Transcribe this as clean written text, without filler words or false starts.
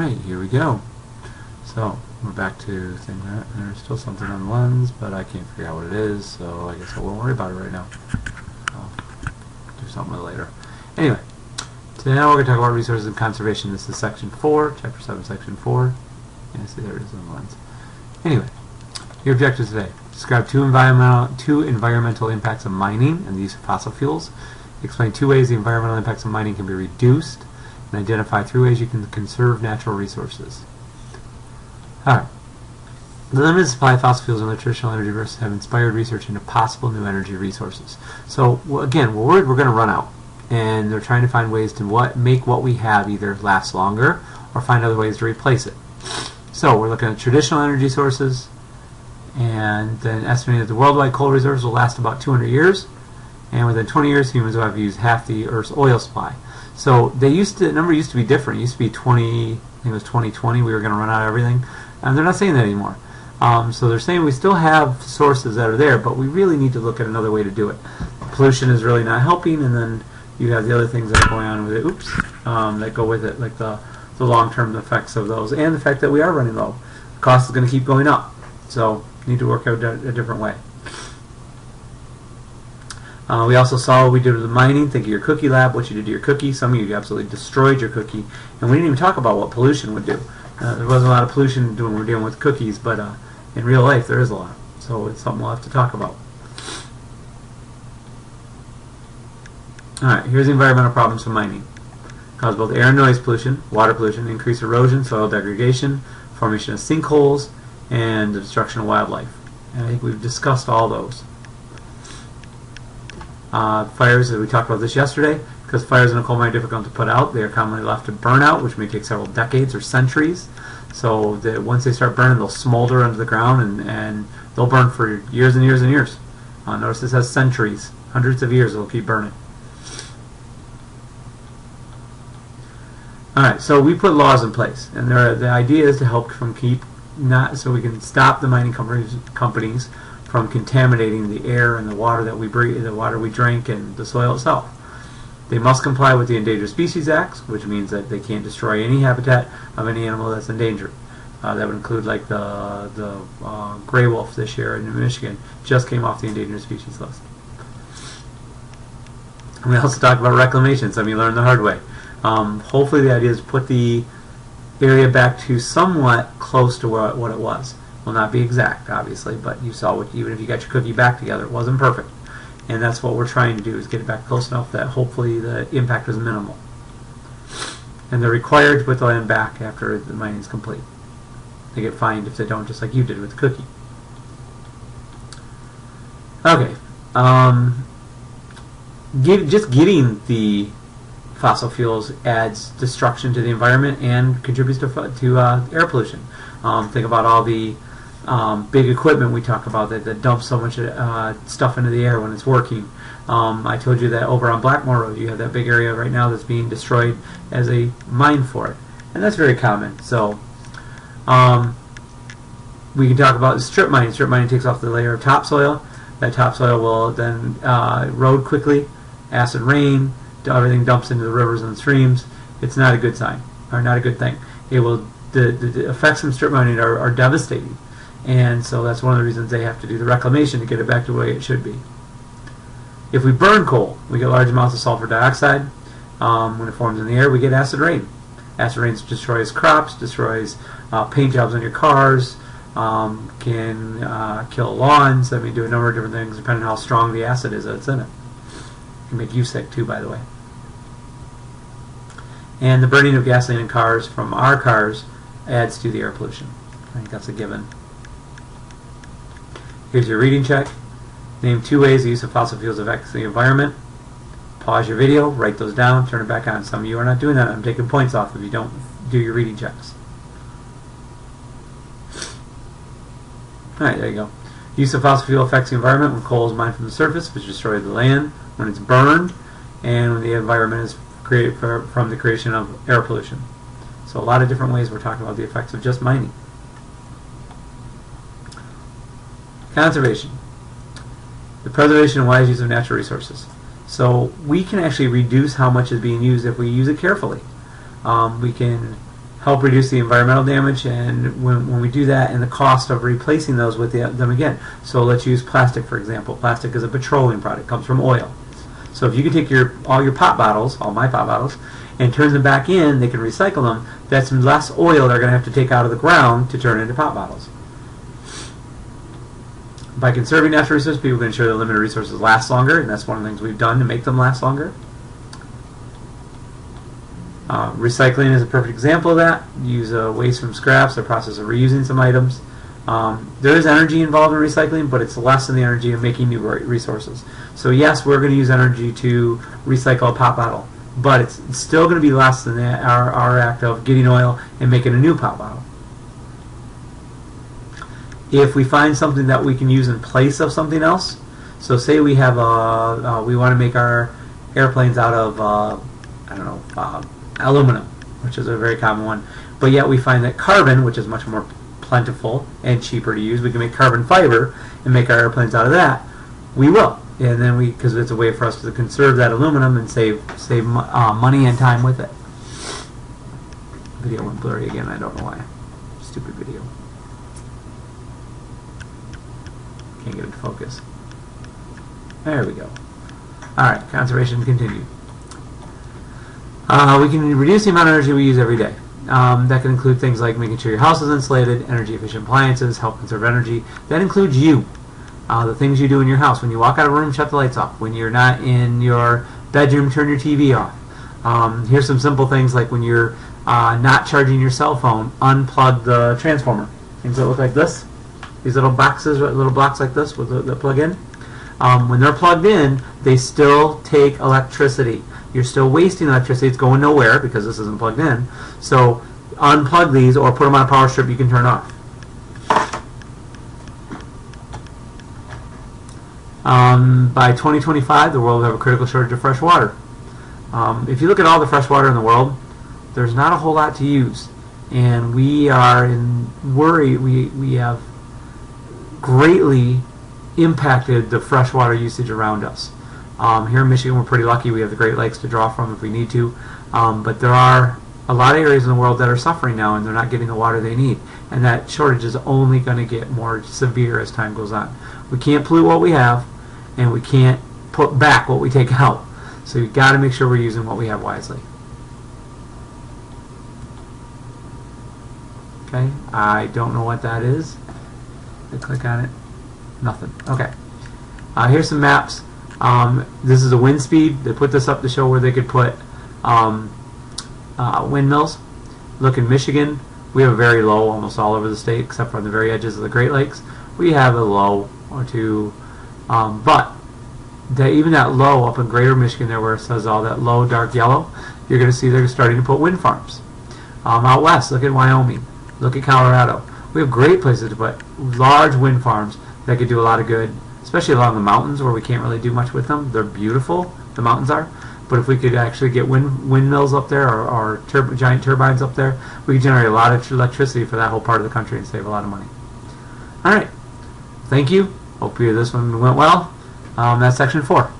Alright, here we go. So, we're back to thing that there's still something on the lens, but I can't figure out what it is, so I guess I won't worry about it right now. I'll do something with it later. Anyway, today now we're going to talk about resources and conservation. This is section 4, chapter 7, section 4. Yeah, see, there it is on the lens. Anyway, your objectives today. Describe two environmental impacts of mining and the use of fossil fuels. Explain 2 ways the environmental impacts of mining can be reduced, and identify 3 ways you can conserve natural resources. Alright. The limited supply of fossil fuels and other traditional energy resources have inspired research into possible new energy resources. So, again, we're worried we're going to run out, and they're trying to find ways to make what we have either last longer or find other ways to replace it. So, we're looking at traditional energy sources, and then estimating that the worldwide coal reserves will last about 200 years, and within 20 years humans will have used half the Earth's oil supply. So the number used to be different. It used to be 20, I think it was 2020, we were going to run out of everything. And they're not saying that anymore. So they're saying we still have sources that are there, but we really need to look at another way to do it. Pollution is really not helping, and then you have the other things that are going on with it, that go with it, like the long-term effects of those, and the fact that we are running low. The cost is going to keep going up. So you need to work out a different way. We also saw what we did with the mining. Think of your cookie lab, what you did to your cookie. Some of you absolutely destroyed your cookie. And we didn't even talk about what pollution would do. There wasn't a lot of pollution when we're dealing with cookies, but in real life there is a lot. So it's something we'll have to talk about. Alright, here's the environmental problems from mining. Cause both air and noise pollution, water pollution, increased erosion, soil degradation, formation of sinkholes, and the destruction of wildlife. And I think we've discussed all those. Fires, we talked about this yesterday, because fires in a coal mine are difficult to put out. They are commonly left to burn out, which may take several decades or centuries. So that once they start burning, they'll smolder under the ground, and they'll burn for years and years and years. Notice this has centuries, hundreds of years. They'll keep burning. All right, so we put laws in place, and the idea is to help so we can stop the mining companies from contaminating the air and the water that we breathe, the water we drink, and the soil itself. They must comply with the Endangered Species Act, which means that they can't destroy any habitat of any animal that's endangered. That would include like the gray wolf this year in New Michigan just came off the endangered species list. And we also talked about reclamation. Some of you learned the hard way. Hopefully the idea is to put the area back to somewhat close to what it was. Will not be exact, obviously, but you saw even if you got your cookie back together, it wasn't perfect. And that's what we're trying to do, is get it back close enough that hopefully the impact was minimal. And they're required to put the land back after the mining is complete. They get fined if they don't, just like you did with the cookie. Okay. Just getting the fossil fuels adds destruction to the environment and contributes to air pollution. Think about all the big equipment we talk about that dumps so much stuff into the air when it's working. I told you that over on Blackmore Road you have that big area right now that's being destroyed as a mine for it. And that's very common. So we can talk about strip mining. Strip mining takes off the layer of topsoil. That topsoil will then erode quickly. Acid rain, everything dumps into the rivers and streams. It's not a good sign, or not a good thing. It will. The effects from strip mining are devastating, and so that's one of the reasons they have to do the reclamation to get it back to the way it should be. If we burn coal, we get large amounts of sulfur dioxide. When it forms in the air, we get acid rain. Acid rain destroys crops, destroys paint jobs on your cars, can kill lawns. I mean, do a number of different things depending on how strong the acid is that's in it. It can make you sick too, by the way. And the burning of gasoline in cars from our cars adds to the air pollution. I think that's a given. Here's your reading check. Name 2 ways the use of fossil fuels affects the environment. Pause your video, write those down, turn it back on. Some of you are not doing that. I'm taking points off if you don't do your reading checks. Alright, there you go. Use of fossil fuel affects the environment when coal is mined from the surface, which destroys the land, when it's burned, and when the environment is created from the creation of air pollution. So a lot of different ways we're talking about the effects of just mining. Conservation. The preservation and wise use of natural resources. So we can actually reduce how much is being used if we use it carefully. We can help reduce the environmental damage, and when we do that, and the cost of replacing those with them again. So let's use plastic, for example. Plastic is a petroleum product, comes from oil. So if you can take all your pop bottles, all my pop bottles, and turn them back in, they can recycle them. That's less oil they're going to have to take out of the ground to turn into pop bottles. By conserving natural resources, people can ensure that limited resources last longer, and that's one of the things we've done to make them last longer. Recycling is a perfect example of that. Use waste from scraps, the process of reusing some items. There is energy involved in recycling, but it's less than the energy of making new resources. So yes, we're going to use energy to recycle a pop bottle, but it's still going to be less than our act of getting oil and making a new pop bottle. If we find something that we can use in place of something else, so say we have we want to make our airplanes out of I don't know, aluminum, which is a very common one, but yet we find that carbon, which is much more plentiful and cheaper to use, we can make carbon fiber and make our airplanes out of that. We will, and then because it's a way for us to conserve that aluminum and save money and time with it. Video went blurry again. I don't know why. Stupid video. Can't get it to focus. There we go. Alright, conservation continued. We can reduce the amount of energy we use every day. That can include things like making sure your house is insulated, energy efficient appliances, help conserve energy. That includes you. The things you do in your house. When you walk out of a room, shut the lights off. When you're not in your bedroom, turn your TV off. Here's some simple things like when you're not charging your cell phone, unplug the transformer. Things that look like this. These little boxes, little blocks like this that plug in. When they're plugged in, they still take electricity. You're still wasting electricity. It's going nowhere because this isn't plugged in. So unplug these or put them on a power strip you can turn off. By 2025, the world will have a critical shortage of fresh water. If you look at all the fresh water in the world, there's not a whole lot to use. And we are in worry. We have greatly impacted the freshwater usage around us. Here in Michigan, we're pretty lucky. We have the Great Lakes to draw from if we need to. But there are a lot of areas in the world that are suffering now, and they're not getting the water they need. And that shortage is only going to get more severe as time goes on. We can't pollute what we have, and we can't put back what we take out. So you've got to make sure we're using what we have wisely. Okay, I don't know what that is. I click on it. Nothing. Okay. Here's some maps. This is a wind speed. They put this up to show where they could put windmills. Look in Michigan. We have a very low almost all over the state except for on the very edges of the Great Lakes. We have a low or two. But even that low up in Greater Michigan there where it says all that low dark yellow, you're going to see they're starting to put wind farms. Out west, look at Wyoming. Look at Colorado. We have great places to put large wind farms that could do a lot of good, especially along the mountains where we can't really do much with them. They're beautiful, the mountains are, but if we could actually get windmills up there or giant turbines up there, we could generate a lot of electricity for that whole part of the country and save a lot of money. Alright, thank you. Hope this one went well. That's section 4.